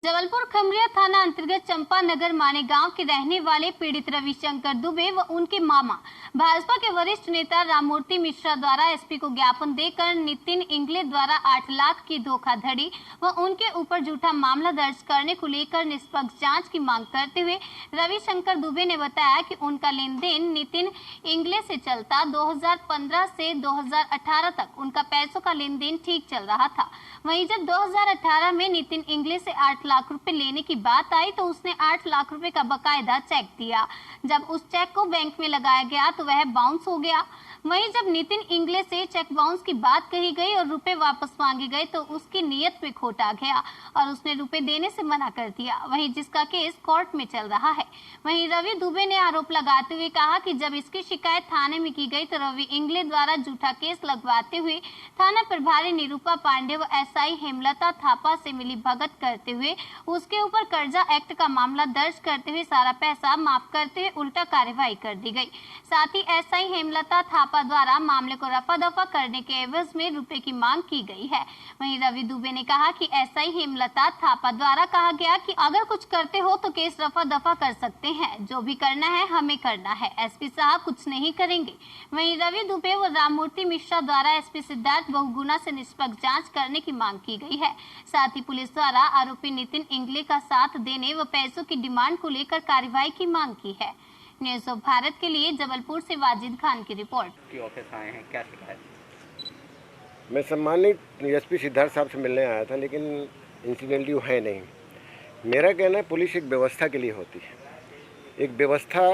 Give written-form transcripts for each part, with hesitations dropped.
जबलपुर खमरिया थाना अंतर्गत चंपा नगर माने गांव के रहने वाले पीड़ित रविशंकर दुबे व उनके मामा भाजपा के वरिष्ठ नेता राममूर्ति मिश्रा द्वारा एसपी को ज्ञापन देकर नितिन इंगले द्वारा 8 लाख की धोखाधड़ी व उनके ऊपर झूठा मामला दर्ज करने को लेकर निष्पक्ष जांच की मांग करते हुए रविशंकर दुबे ने बताया कि उनका लेन देन नितिन इंगले से चलता 2015 से 2018 तक उनका पैसों का लेन देन ठीक चल रहा था। वहीं जब 2018 में नितिन इंगले से 8 लाख रुपए लेने की बात आई तो उसने 8 लाख रुपए का बकायदा चेक दिया। जब उस चेक को बैंक में लगाया गया तो वह बाउंस हो गया। वहीं जब नितिन इंगले से चेक बाउंस की बात कही गई और रुपए वापस मांगे गए तो उसकी नीयत में खोट आ गया और उसने रुपए देने से मना कर दिया। वहीं जिसका केस कोर्ट में चल रहा है। वहीं रवि दुबे ने आरोप लगाते हुए कहा कि जब इसकी शिकायत थाने में की गई तो रवि इंगले द्वारा झूठा केस लगवाते हुए थाना प्रभारी निरूपा पांडे व एसआई हेमलता थापा से मिली भगत करते हुए उसके ऊपर कर्जा एक्ट का मामला दर्ज करते हुए सारा पैसा माफ करते हुए उल्टा कार्रवाई कर दी गई। साथ ही एसआई हेमलता थापा द्वारा मामले को रफा दफा करने के एवज में रुपए की मांग की गई है। वहीं रवि दुबे ने कहा कि एसआई हेमलता थापा द्वारा कहा गया कि अगर कुछ करते हो तो केस रफा दफा कर सकते हैं, जो भी करना है हमें करना है, एसपी साहब कुछ नहीं करेंगे। वहीं रवि दुबे व राममूर्ति मिश्रा द्वारा एसपी सिद्धार्थ बहुगुणा से निष्पक्ष जांच करने की मांग की गई है। साथ ही पुलिस द्वारा आरोपी नितिन इंगले का साथ देने व पैसों की डिमांड को लेकर कार्रवाई की मांग की है। न्यूज़ ऑफ भारत के लिए जबलपुर से वाजिद खान की रिपोर्ट। ऑफिस आए हैं, क्या शिकायत? मैं सम्मानित एसपी सिद्धार्थ साहब से मिलने आया था, लेकिन इंसिडेंटली वो है नहीं। मेरा कहना है पुलिस एक व्यवस्था के लिए होती है, एक व्यवस्था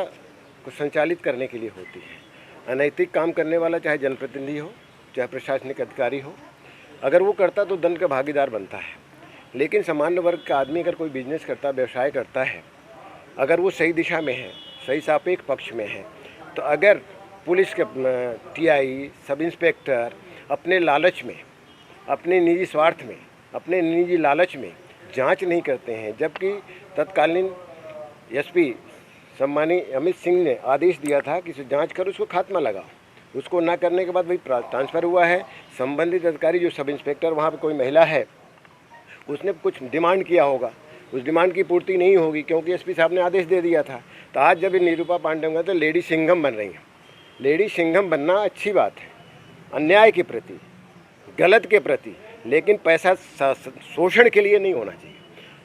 को संचालित करने के लिए होती है। अनैतिक काम करने वाला चाहे जनप्रतिनिधि हो चाहे प्रशासनिक अधिकारी हो, अगर वो करता तो दंड का भागीदार बनता है। लेकिन सामान्य वर्ग का आदमी अगर कोई बिजनेस करता, व्यवसाय करता है, अगर वो सही दिशा में है, सही सापेक्ष पक्ष में है, तो अगर पुलिस के टीआई, सब इंस्पेक्टर अपने लालच में, अपने निजी स्वार्थ में, अपने निजी लालच में जांच नहीं करते हैं, जबकि तत्कालीन एसपी सम्मानीय अमित सिंह ने आदेश दिया था कि जांच कर उसको खात्मा लगाओ। उसको ना करने के बाद भाई ट्रांसफ़र हुआ है। संबंधित अधिकारी जो सब इंस्पेक्टर, वहाँ पर कोई महिला है, उसने कुछ डिमांड किया होगा, उस डिमांड की पूर्ति नहीं होगी क्योंकि एसपी साहब ने आदेश दे दिया था। तो आज जब ये निरूपा पांडे होंगे तो लेडी सिंघम बन रही हैं। लेडी सिंघम बनना अच्छी बात है, अन्याय के प्रति, गलत के प्रति, लेकिन पैसा शोषण के लिए नहीं होना चाहिए।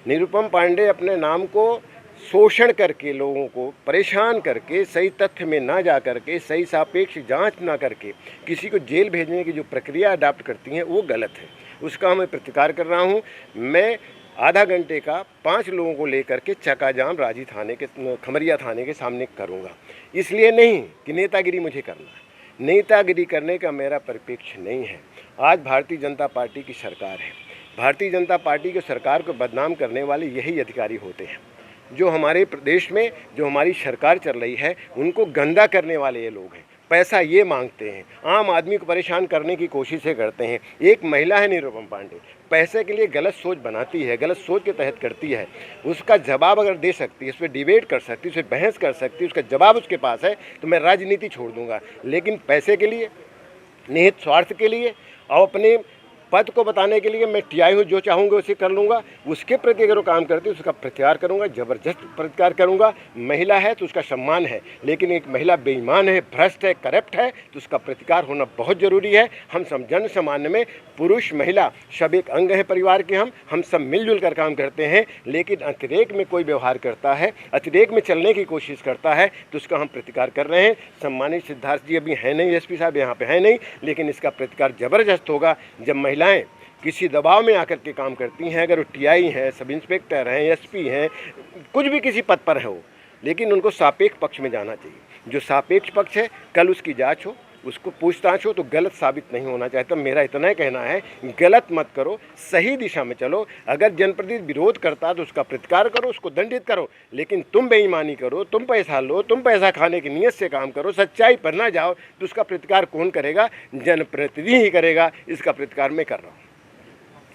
निरूपम पांडे अपने नाम को शोषण करके, लोगों को परेशान करके, सही तथ्य में ना जा करके, सही सापेक्ष जांच ना करके किसी को जेल भेजने की जो प्रक्रिया अडाप्ट करती हैं वो गलत है। उसका मैं प्रतिकार कर रहा हूँ। मैं आधा घंटे का 5 लोगों को लेकर के चक्काजाम राजी थाने के, खमरिया थाने के सामने करूँगा। इसलिए नहीं कि नेतागिरी मुझे करना है, नेतागिरी करने का मेरा परिप्रेक्ष्य नहीं है। आज भारतीय जनता पार्टी की सरकार है। भारतीय जनता पार्टी की सरकार को बदनाम करने वाले यही अधिकारी होते हैं। जो हमारे प्रदेश में जो हमारी सरकार चल रही है, उनको गंदा करने वाले ये लोग हैं। पैसा ये मांगते हैं, आम आदमी को परेशान करने की कोशिशें करते हैं। एक महिला है निरूपम पांडे, पैसे के लिए गलत सोच बनाती है, गलत सोच के तहत करती है। उसका जवाब अगर दे सकती है, उस पर डिबेट कर सकती है, उस पर बहस कर सकती है, उसका जवाब उसके पास है, तो मैं राजनीति छोड़ दूंगा। लेकिन पैसे के लिए, निहित स्वार्थ के लिए और अपने पद को बताने के लिए मैं टीआई हूँ, जो चाहूँगा उसे कर लूँगा। उसके प्रति अगर वो काम करती है उसका प्रतिकार करूँगा, ज़बरदस्त प्रतिकार करूँगा। महिला है तो उसका सम्मान है, लेकिन एक महिला बेईमान है, भ्रष्ट है, करप्ट है, तो उसका प्रतिकार होना बहुत ज़रूरी है। हम सब जन सामान्य में पुरुष महिला सब एक अंग है परिवार के। हम सब मिलजुल कर काम करते हैं, लेकिन अतिरेक में कोई व्यवहार करता है, अतिरेक में चलने की कोशिश करता है, तो उसका हम प्रतिकार कर रहे हैं। सम्मानित सिद्धार्थ जी अभी हैं नहीं, एसपी साहब यहाँ पे हैं नहीं, लेकिन इसका प्रतिकार ज़बरदस्त होगा जब महिलाएं किसी दबाव में आकर के काम करती हैं। अगर वो टीआई हैं, सब इंस्पेक्टर हैं, एसपी हैं, कुछ भी किसी पद पर है वो, लेकिन उनको सापेक्ष पक्ष में जाना चाहिए। जो सापेक्ष पक्ष है, कल उसकी जांच हो, उसको पूछताछ हो, तो गलत साबित नहीं होना चाहिए। तो मेरा इतना ही कहना है, गलत मत करो, सही दिशा में चलो। अगर जनप्रतिनिधि विरोध करता तो उसका प्रतिकार करो, उसको दंडित करो, लेकिन तुम बेईमानी करो, तुम पैसा लो, तुम पैसा खाने की नीयत से काम करो, सच्चाई पर ना जाओ, तो उसका प्रतिकार कौन करेगा? जनप्रतिनिधि ही करेगा। इसका प्रतिकार मैं कर रहा हूँ।